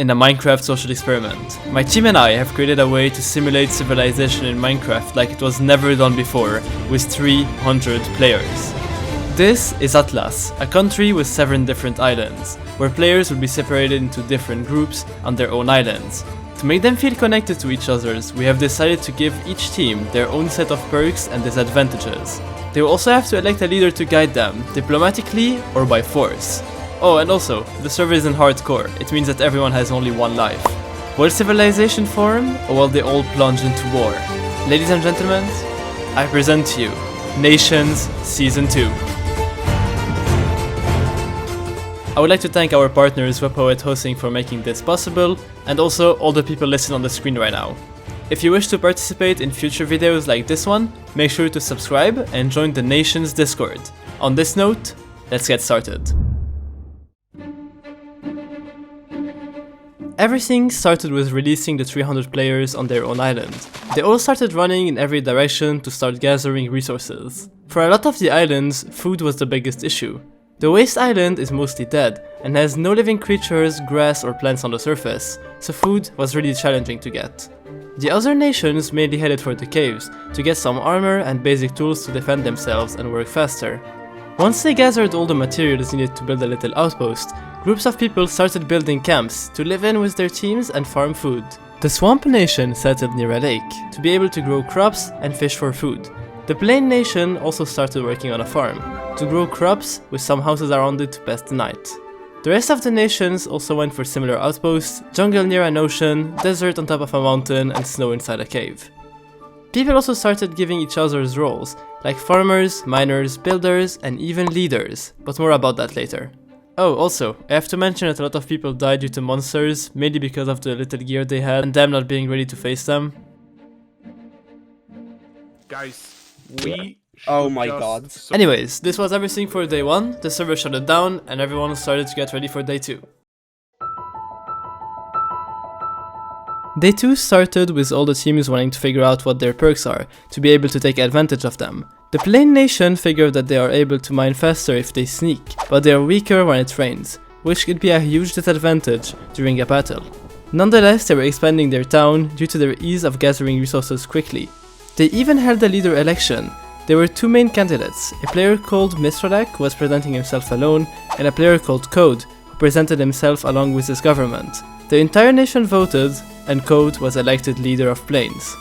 in a Minecraft social experiment. My team and I have created a way to simulate civilization in Minecraft like it was never done before, with 300 players. This is Atlas, a country with 7 different islands, where players will be separated into different groups on their own islands. To make them feel connected to each other, we have decided to give each team their own set of perks and disadvantages. They will also have to elect a leader to guide them, diplomatically or by force. Oh, and also, the server isn't hardcore, it means that everyone has only one life. Will civilization form, or will they all plunge into war? Ladies and gentlemen, I present to you, Nations Season 2. I would like to thank our partners Wepwawet Hosting for making this possible, and also all the people listed on the screen right now. If you wish to participate in future videos like this one, make sure to subscribe and join the Nations Discord. On this note, let's get started. Everything started with releasing the 300 players on their own island. They all started running in every direction to start gathering resources. For a lot of the islands, food was the biggest issue. The Waste Island is mostly dead and has no living creatures, grass or plants on the surface, so food was really challenging to get. The other nations mainly headed for the caves to get some armor and basic tools to defend themselves and work faster. Once they gathered all the materials needed to build a little outpost, groups of people started building camps to live in with their teams and farm food. The Swamp Nation settled near a lake to be able to grow crops and fish for food. The Plain Nation also started working on a farm to grow crops with some houses around it to pass the night. The rest of the nations also went for similar outposts, jungle near an ocean, desert on top of a mountain and snow inside a cave. People also started giving each other's roles, like farmers, miners, builders, and even leaders, but more about that later. Oh, also, I have to mention that a lot of people died due to monsters, mainly because of the little gear they had and them not being ready to face them. Guys, we... Oh my god. Anyways, this was everything for day 1, the server shut it down, and everyone started to get ready for day 2. Day 2 started with all the teams wanting to figure out what their perks are, to be able to take advantage of them. The Plain Nation figured that they are able to mine faster if they sneak, but they are weaker when it rains, which could be a huge disadvantage during a battle. Nonetheless, they were expanding their town due to their ease of gathering resources quickly. They even held a leader election. There were 2 main candidates, a player called Misralak who was presenting himself alone, and a player called Code who presented himself along with his government. The entire nation voted, and Code was elected leader of Plains.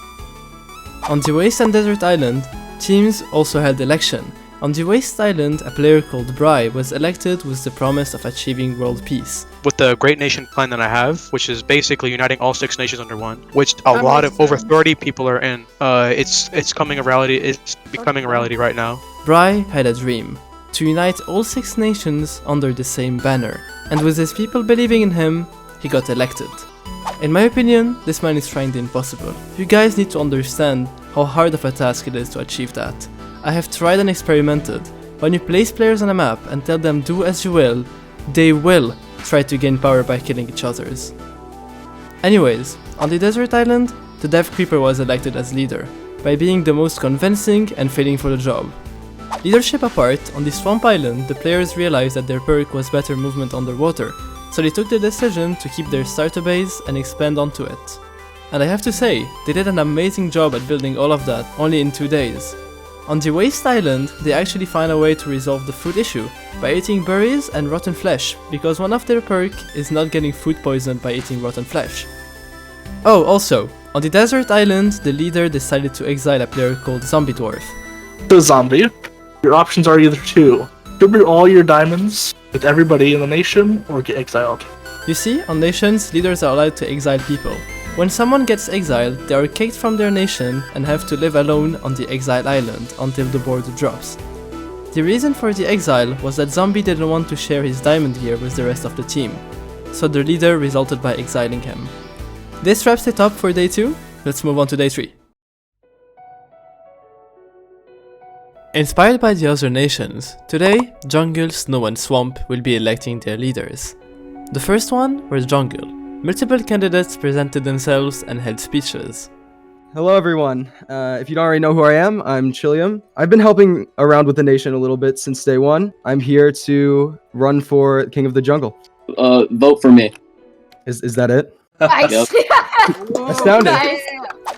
On the Waste and Desert Island, teams also held election. On the Waste Island, a player called Bry was elected with the promise of achieving world peace. With the Great Nation plan that I have, which is basically uniting all 6 nations under one, which over 30 people are in. It's becoming a reality right now. Bry had a dream, to unite all 6 nations under the same banner, and with his people believing in him, he got elected. In my opinion, this man is trying the impossible. You guys need to understand how hard of a task it is to achieve that. I have tried and experimented. When you place players on a map and tell them do as you will, they will try to gain power by killing each others. Anyways, on the desert island, the Death Creeper was elected as leader, by being the most convincing and fitting for the job. Leadership apart, on the Swamp Island, the players realized that their perk was better movement underwater, so they took the decision to keep their starter base and expand onto it. And I have to say, they did an amazing job at building all of that only in 2 days. On the Waste Island, they actually found a way to resolve the food issue by eating berries and rotten flesh, because one of their perk is not getting food poisoned by eating rotten flesh. Oh, also, on the Desert Island, the leader decided to exile a player called Zombie Dwarf. The zombie, your options are either 2. Distribute all your diamonds with everybody in the nation, or get exiled. You see, on nations, leaders are allowed to exile people. When someone gets exiled, they are kicked from their nation and have to live alone on the exile island until the board drops. The reason for the exile was that Zombie didn't want to share his diamond gear with the rest of the team, so the leader resulted by exiling him. This wraps it up for day 2, let's move on to day 3. Inspired by the other nations, today, Jungle, Snow and Swamp will be electing their leaders. The first one was Jungle. Multiple candidates presented themselves and held speeches. Hello everyone, if you don't already know who I am, I'm Chilium. I've been helping around with the nation a little bit since day 1. I'm here to run for King of the Jungle. Vote for me. Is that it? Nice. Astounding. Nice.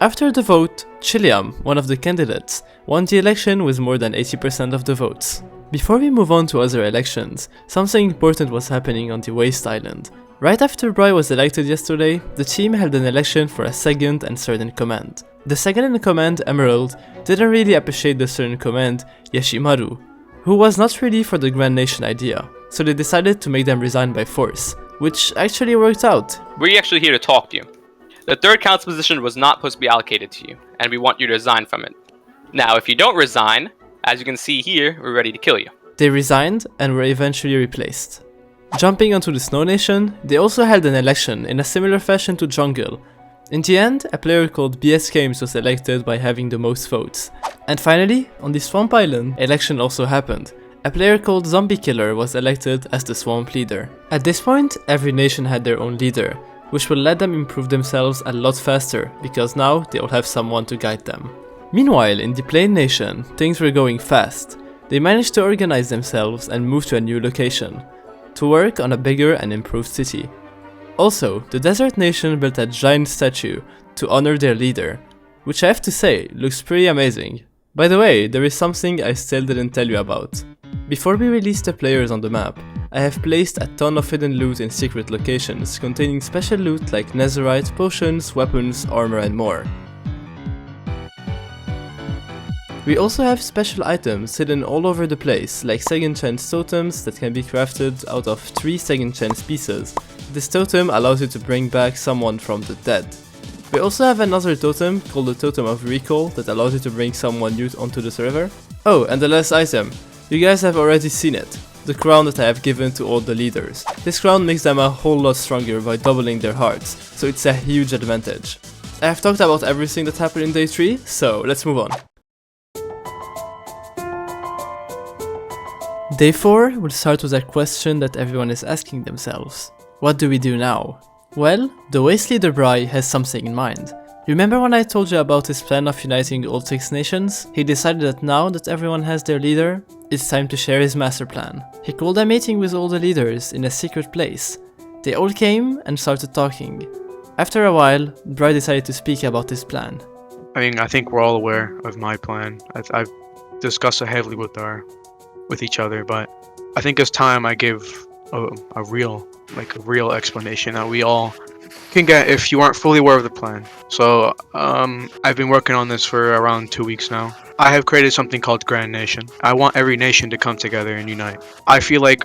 After the vote, Chiliam, one of the candidates, won the election with more than 80% of the votes. Before we move on to other elections, something important was happening on the Waste Island. Right after Bry was elected yesterday, the team held an election for a second and third in command. The second in command, Emerald, didn't really appreciate the third in command, Yashimaru, who was not really for the Grand Nation idea, so they decided to make them resign by force, which actually worked out. We're actually here to talk to you. The third council position was not supposed to be allocated to you, and we want you to resign from it. Now, if you don't resign, as you can see here, we're ready to kill you. They resigned and were eventually replaced. Jumping onto the Snow Nation, they also held an election in a similar fashion to Jungle. In the end, a player called BS Games was elected by having the most votes. And finally, on the Swamp Island, election also happened. A player called Zombie Killer was elected as the Swamp leader. At this point, every nation had their own leader, which will let them improve themselves a lot faster, because now they will have someone to guide them. Meanwhile, in the Plain Nation, things were going fast. They managed to organize themselves and move to a new location, to work on a bigger and improved city. Also, the Desert Nation built a giant statue to honor their leader, which I have to say, looks pretty amazing. By the way, there is something I still didn't tell you about. Before we release the players on the map, I have placed a ton of hidden loot in secret locations containing special loot like netherite, potions, weapons, armor and more. We also have special items hidden all over the place, like second chance totems that can be crafted out of 3 second chance pieces. This totem allows you to bring back someone from the dead. We also have another totem called the Totem of Recall that allows you to bring someone new onto the server. Oh, and the last item. You guys have already seen it. The crown that I have given to all the leaders. This crown makes them a whole lot stronger by doubling their hearts, so it's a huge advantage. I have talked about everything that happened in day 3, so let's move on. Day 4 will start with a question that everyone is asking themselves. What do we do now? Well, the Waste Leader Bry has something in mind. Remember when I told you about his plan of uniting all 6 nations? He decided that now that everyone has their leader, it's time to share his master plan. He called a meeting with all the leaders in a secret place. They all came and started talking. After a while, Bry decided to speak about his plan. I think we're all aware of my plan. I've discussed it heavily with each other, but I think it's time I give a real explanation that we all can get if you aren't fully aware of the plan. So I've been working on this for around 2 weeks now. I have created something called Grand Nation. I want every nation to come together and unite. I feel like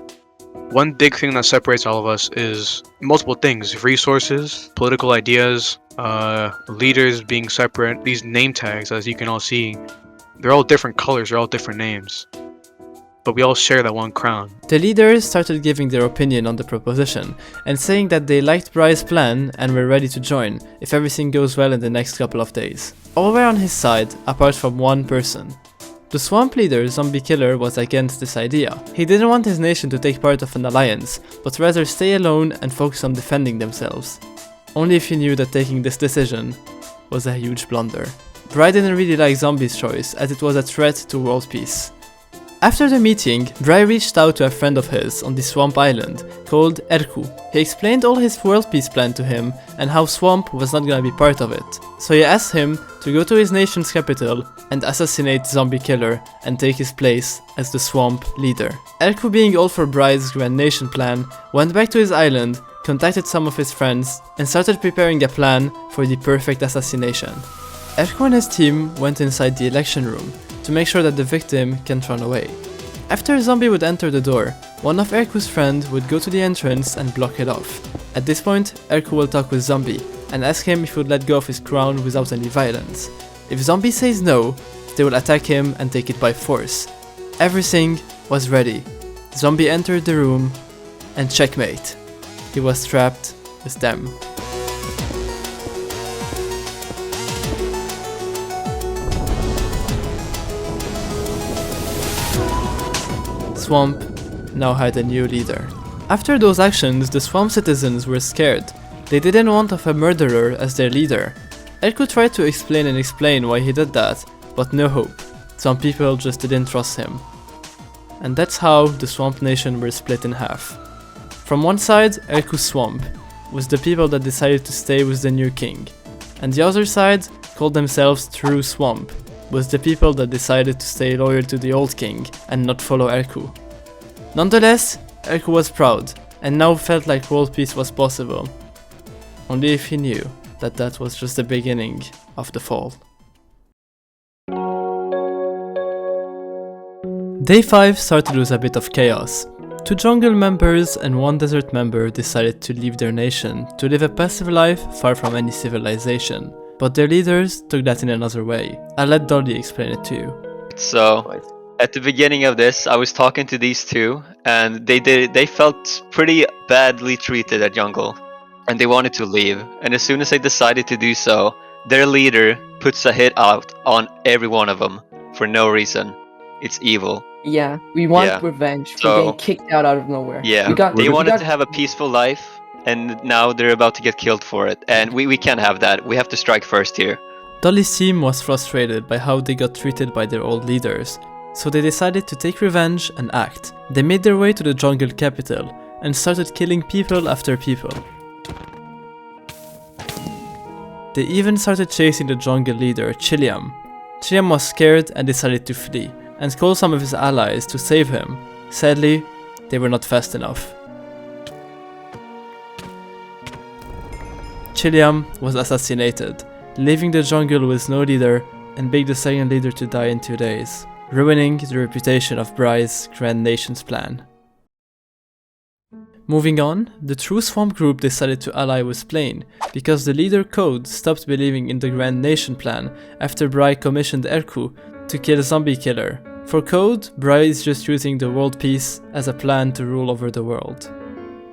one big thing that separates all of us is multiple things: resources, political ideas, leaders being separate. These name tags, as you can all see, they're all different colors, they're all different names, but we all share that one crown. The leaders started giving their opinion on the proposition and saying that they liked Bry's plan and were ready to join if everything goes well in the next couple of days. All were on his side, apart from one person. The swamp leader, Zombie Killer, was against this idea. He didn't want his nation to take part of an alliance, but rather stay alone and focus on defending themselves. Only if he knew that taking this decision was a huge blunder. Bry didn't really like Zombie's choice, as it was a threat to world peace. After the meeting, Bry reached out to a friend of his on the Swamp Island, called Erku. He explained all his world peace plan to him and how Swamp was not gonna be part of it. So he asked him to go to his nation's capital and assassinate Zombie Killer and take his place as the Swamp leader. Erku, being all for Bry's Grand Nation plan, went back to his island, contacted some of his friends, and started preparing a plan for the perfect assassination. Erku and his team went inside the election room to make sure that the victim can't run away. After Zombie would enter the door, one of Erku's friends would go to the entrance and block it off. At this point, Erku will talk with Zombie and ask him if he would let go of his crown without any violence. If Zombie says no, they will attack him and take it by force. Everything was ready. Zombie entered the room and checkmate. He was trapped with them. Swamp now had a new leader. After those actions, the Swamp citizens were scared. They didn't want of a murderer as their leader. Erku tried to explain why he did that, but no hope. Some people just didn't trust him. And that's how the Swamp Nation were split in half. From one side, Erku's Swamp, was the people that decided to stay with the new king. And the other side, called themselves True Swamp, was the people that decided to stay loyal to the old king and not follow Erku. Nonetheless, Erku was proud, and now felt like world peace was possible. Only if he knew that that was just the beginning of the fall. Day 5 started with a bit of chaos. 2 jungle members and 1 desert member decided to leave their nation to live a passive life far from any civilization. But their leaders took that in another way. I'll let Dolly explain it to you. So, at the beginning of this, I was talking to these 2, and they felt pretty badly treated at jungle, and they wanted to leave. And as soon as they decided to do so, their leader puts a hit out on every one of them for no reason. It's evil. Yeah, we want Yeah. revenge for So- getting kicked out of nowhere. Yeah, they wanted to have a peaceful life, and now they're about to get killed for it. And we can't have that. We have to strike first here. Dolly's team was frustrated by how they got treated by their old leaders, so they decided to take revenge and act. They made their way to the jungle capital and started killing people after people. They even started chasing the jungle leader, Chiliam. Chiliam was scared and decided to flee, and called some of his allies to save him. Sadly, they were not fast enough. Chiliam was assassinated, leaving the jungle with no leader and begged the second leader to die in 2 days, ruining the reputation of Bry's Grand Nations plan. Moving on, the True Swamp group decided to ally with Plain, because the leader Code stopped believing in the Grand Nation plan after Bry commissioned Erku to kill Zombie Killer. For Code, Bry is just using the world peace as a plan to rule over the world.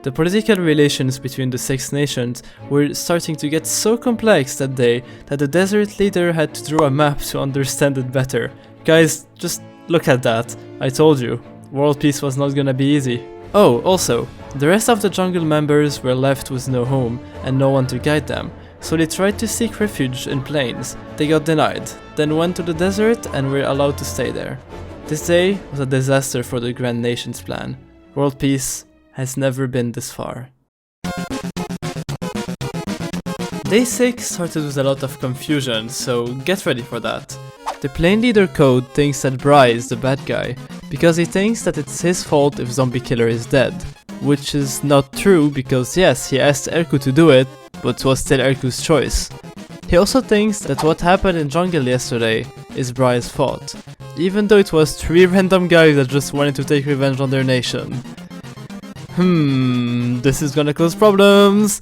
The political relations between the 6 nations were starting to get so complex that day that the desert leader had to draw a map to understand it better. Guys, just look at that. I told you, world peace was not gonna be easy. Oh, also, the rest of the jungle members were left with no home and no one to guide them, so they tried to seek refuge in plains. They got denied, then went to the desert and were allowed to stay there. This day was a disaster for the Grand Nations plan. World peace has never been this far. Day 6 started with a lot of confusion, so get ready for that. The Plain Leader Code thinks that Bry is the bad guy, because he thinks that it's his fault if Zombie Killer is dead. Which is not true, because yes, he asked Erku to do it, but it was still Erku's choice. He also thinks that what happened in jungle yesterday is Bry's fault, even though it was 3 random guys that just wanted to take revenge on their nation. This is gonna cause problems!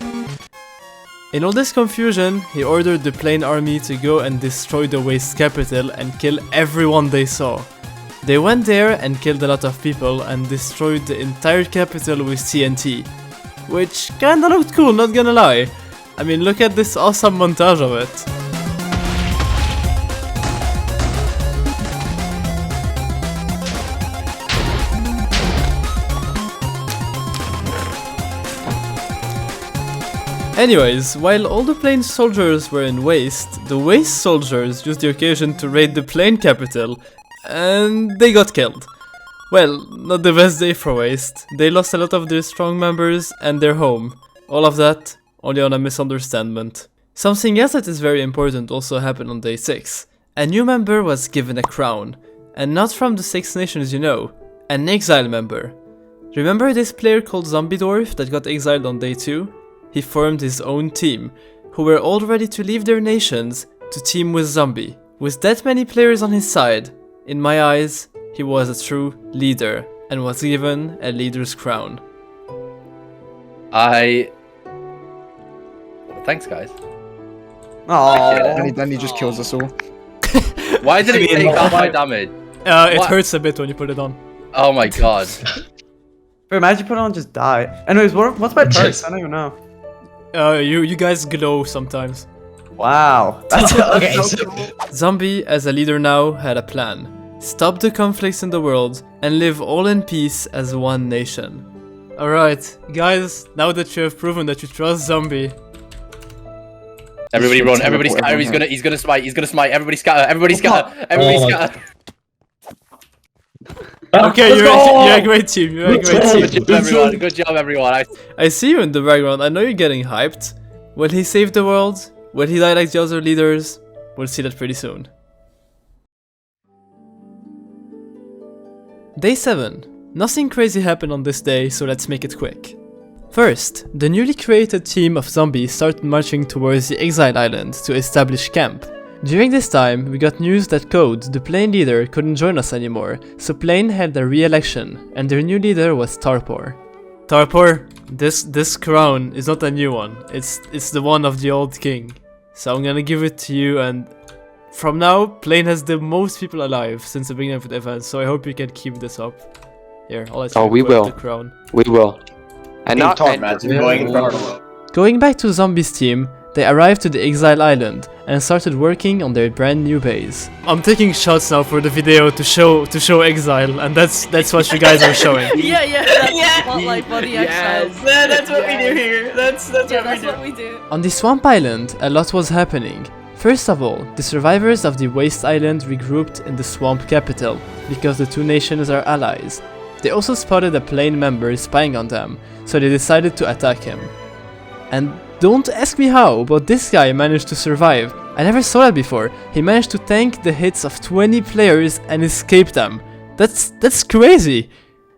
In all this confusion, he ordered the Plain army to go and destroy the Waste capital and kill everyone they saw. They went there and killed a lot of people and destroyed the entire capital with TNT. Which kinda looked cool, not gonna lie. I mean, look at this awesome montage of it. Anyways, while all the Plain soldiers were in Waste, the Waste soldiers used the occasion to raid the Plain capital, and they got killed. Well, not the best day for Waste. They lost a lot of their strong members and their home. All of that only on a misunderstanding. Something else that is very important also happened on day 6. A new member was given a crown, and not from the 6 nations you know, an exile member. Remember this player called Zombie Dwarf that got exiled on day 2? He formed his own team, who were all ready to leave their nations to team with Zombie. With that many players on his side, in my eyes, he was a true leader and was given a leader's crown. Thanks, guys. Oh, then he just kills us all. Why did it take all my damage? It What? hurts a bit when you put it on. Oh my god. Bro, imagine you put it on and just die. Anyways, what's my perks? I don't even know. You guys glow sometimes. Wow. That's Okay, so so- cool. Zombie, as a leader now, had a plan. Stop the conflicts in the world and live all in peace as one nation. Alright, guys, now that you have proven that you trust Zombie, Everybody run, everybody scatter, he's gonna smite, everybody scatter, everybody scatter, everybody scatter. Okay, Let's you're go! a great team. You're a great Let's team. Good job, everyone. Good job, everyone. I see you in the background. I know you're getting hyped. Will he save the world? Will he die like the other leaders? We'll see that pretty soon. Day 7. Nothing crazy happened on this day, so let's make it quick. First, the newly created team of zombies started marching towards the Exile Island to establish camp. During this time, we got news that Code, the Plane leader, couldn't join us anymore, so Plane held a re-election, and their new leader was Tarpor. Tarpor, this crown is not a new one, it's the one of the old king. So I'm gonna give it to you, and from now, Plane has the most people alive since the beginning of the event, so I hope you can keep this up. Here, I'll let you we put will. the crown. We will. And not Going back to Zombies' team, they arrived to the Exile Island and started working on their brand new base. I'm taking shots now for the video to show Exile, and that's what you guys are showing. That's spotlight for the exiles. Yeah, that's what we do here. That's what we do. On the Swamp Island, a lot was happening. First of all, the survivors of the Waste Island regrouped in the Swamp capital, because the two nations are allies. They also spotted a Plane member spying on them, so they decided to attack him. And don't ask me how, but this guy managed to survive. I never saw that before. He managed to tank the hits of 20 players and escape them. That's crazy!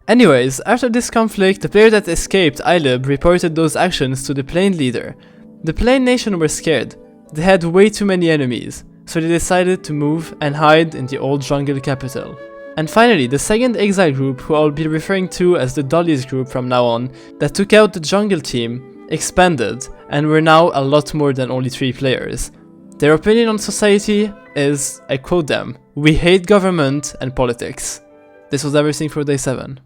Anyways, after this conflict, the player that escaped, Ilib, reported those actions to the Plane leader. The Plane nation were scared. They had way too many enemies, so they decided to move and hide in the old jungle capital. And finally, the second exile group, who I'll be referring to as the Dollies group from now on, that took out the jungle team, expanded, and were now a lot more than only 3 players. Their opinion on society is, I quote them, "We hate government and politics." This was everything for day 7.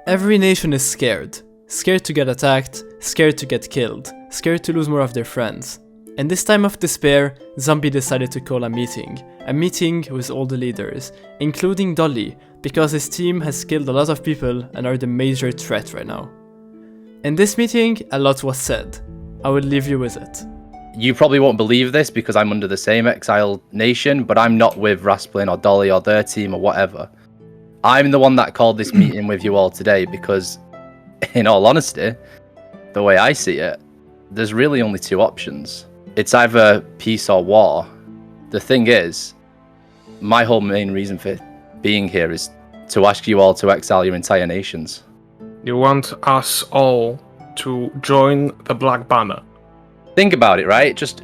Every nation is scared. Scared to get attacked, scared to get killed, scared to lose more of their friends. In this time of despair, Zombie decided to call a meeting with all the leaders, including Dolly, because his team has killed a lot of people and are the major threat right now. In this meeting, a lot was said. I will leave you with it. You probably won't believe this because I'm under the same exile nation, but I'm not with Rasplin or Dolly or their team or whatever. I'm the one that called this meeting with you all today because, in all honesty, the way I see it, there's really only 2 options. It's either peace or war. The thing is, my whole main reason for being here is to ask you all to exile your entire nations. You want us all to join the Black Banner? Think about it, right? Just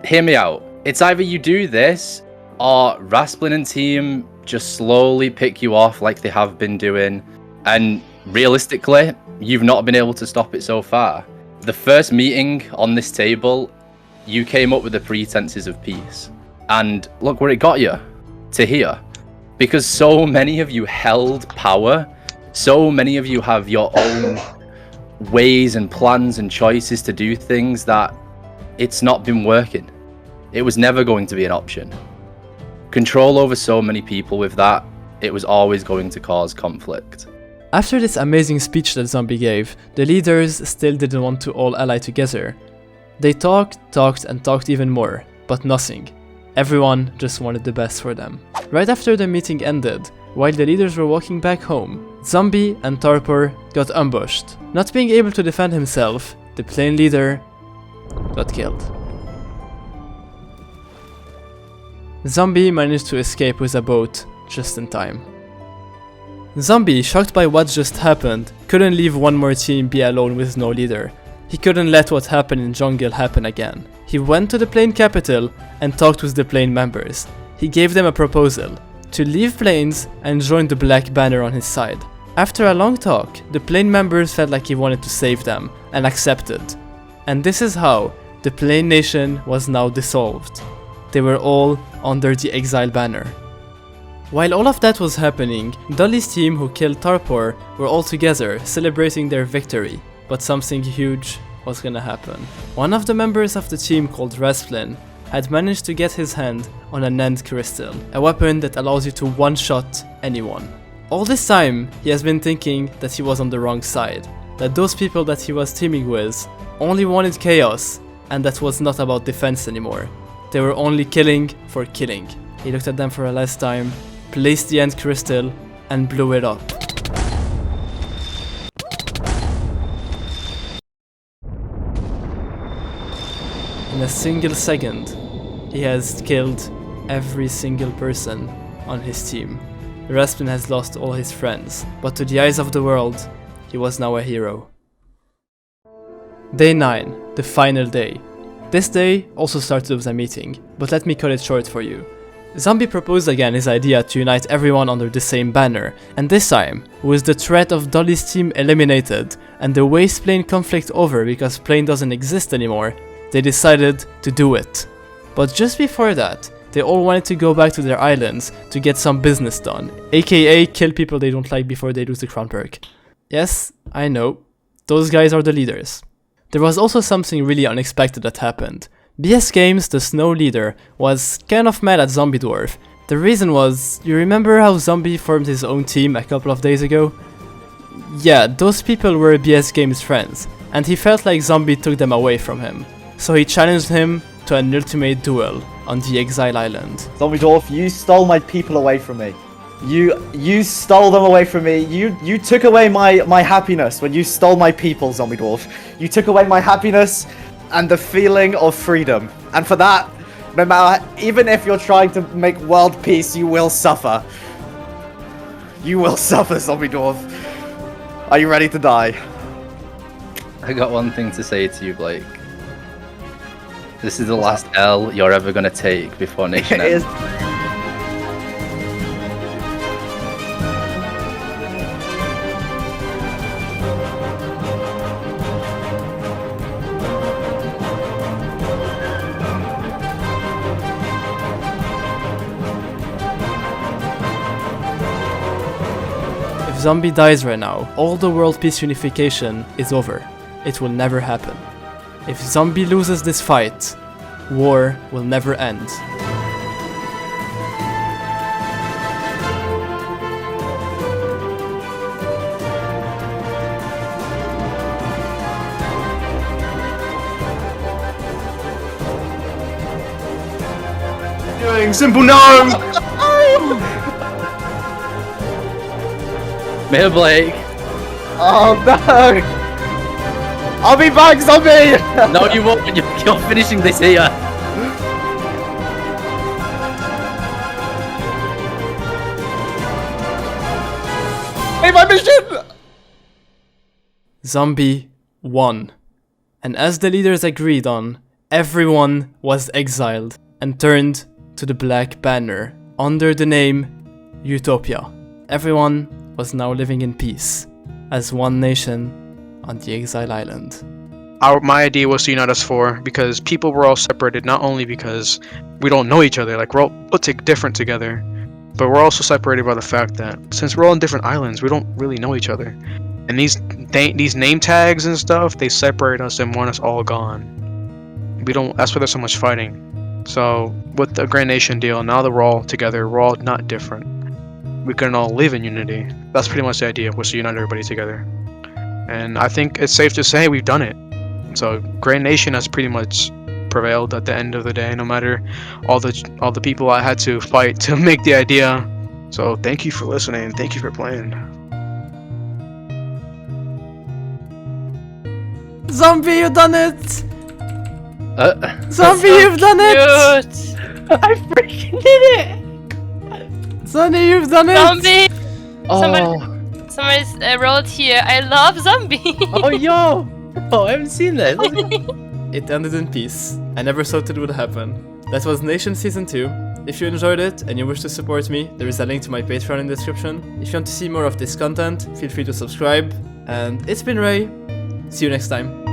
hear me out. It's either you do this, or Rasplin and team just slowly pick you off like they have been doing, and realistically, you've not been able to stop it so far. The first meeting on this table, you came up with the pretenses of peace. And look where it got you. To here. Because so many of you held power. So many of you have your own ways and plans and choices to do things that it's not been working. It was never going to be an option. Control over so many people with that, it was always going to cause conflict. After this amazing speech that Zombie gave, the leaders still didn't want to all ally together. They talked and talked even more, but nothing. Everyone just wanted the best for them. Right after the meeting ended, while the leaders were walking back home, Zombie and Tarpor got ambushed. Not being able to defend himself, the Plane leader got killed. Zombie managed to escape with a boat just in time. Zombie, shocked by what just happened, couldn't leave one more team be alone with no leader. He couldn't let what happened in jungle happen again. He went to the Plane capital and talked with the Plane members. He gave them a proposal to leave Planes and join the Black Banner on his side. After a long talk, the Plane members felt like he wanted to save them and accepted. And this is how the Plane nation was now dissolved. They were all under the Exile banner. While all of that was happening, Dolly's team who killed Tarpor were all together celebrating their victory, but something huge was gonna happen. One of the members of the team called Rasplin had managed to get his hand on an end crystal, a weapon that allows you to one-shot anyone. All this time, he has been thinking that he was on the wrong side, that those people that he was teaming with only wanted chaos, and that was not about defense anymore. They were only killing for killing. He looked at them for a last time, placed the end crystal, and blew it up. In a single second, he has killed every single person on his team. Rasputin has lost all his friends, but to the eyes of the world, he was now a hero. Day 9, the final day. This day also started with a meeting, but let me cut it short for you. Zombie proposed again his idea to unite everyone under the same banner, and this time, with the threat of Dolly's team eliminated and the waste plane conflict over because plane doesn't exist anymore, they decided to do it. But just before that, they all wanted to go back to their islands to get some business done, aka kill people they don't like before they lose the crown perk. Yes, I know, those guys are the leaders. There was also something really unexpected that happened. BS Games, the Snow leader, was kind of mad at Zombie Dwarf. The reason was, you remember how Zombie formed his own team a couple of days ago? Yeah, those people were BS Games' friends, and he felt like Zombie took them away from him. So he challenged him to an ultimate duel on the Exile Island. Zombie Dwarf, you stole my people away from me. You stole them away from me. You took away my happiness when you stole my people, Zombie Dwarf. You took away my happiness and the feeling of freedom. And for that, no matter, even if you're trying to make world peace, you will suffer. You will suffer, Zombie Dwarf. Are you ready to die? I got one thing to say to you, Blake. This is the last L you're ever gonna take before Nation ends. If Zombie dies right now, all the world peace unification is over. It will never happen. If Zombie loses this fight, war will never end. Doing simple no! Mayor Blake. Oh no! I'll be back, Zombie! No, you won't. You're finishing this here. Hey, my mission! Zombie won. And as the leaders agreed on, everyone was exiled and turned to the Black Banner under the name Utopia. Everyone was now living in peace as one nation on the Exile Island. My idea was to unite us four because people were all separated, not only because we don't know each other, like we're all different together, but we're also separated by the fact that since we're all on different islands, we don't really know each other. And these name tags and stuff, they separate us and want us all gone. That's why there's so much fighting. So with the Grand Nation deal, now that we're all together, we're all not different. We can all live in unity. That's pretty much the idea, was to unite everybody together. And I think it's safe to say we've done it. So Grand Nation has pretty much prevailed at the end of the day, no matter all the people I had to fight to make the idea. So thank you for listening, thank you for playing. Zombie, you've done it! Zombie, you've done it! I freaking did it! Zombie, you've done it! Zombie! Oh. Somebody's wrote here, I love Zombie! Oh, yo! Oh, I haven't seen this. It ended in peace. I never thought it would happen. That was Nation Season 2. If you enjoyed it and you wish to support me, there is a link to my Patreon in the description. If you want to see more of this content, feel free to subscribe. And it's been Ray. See you next time.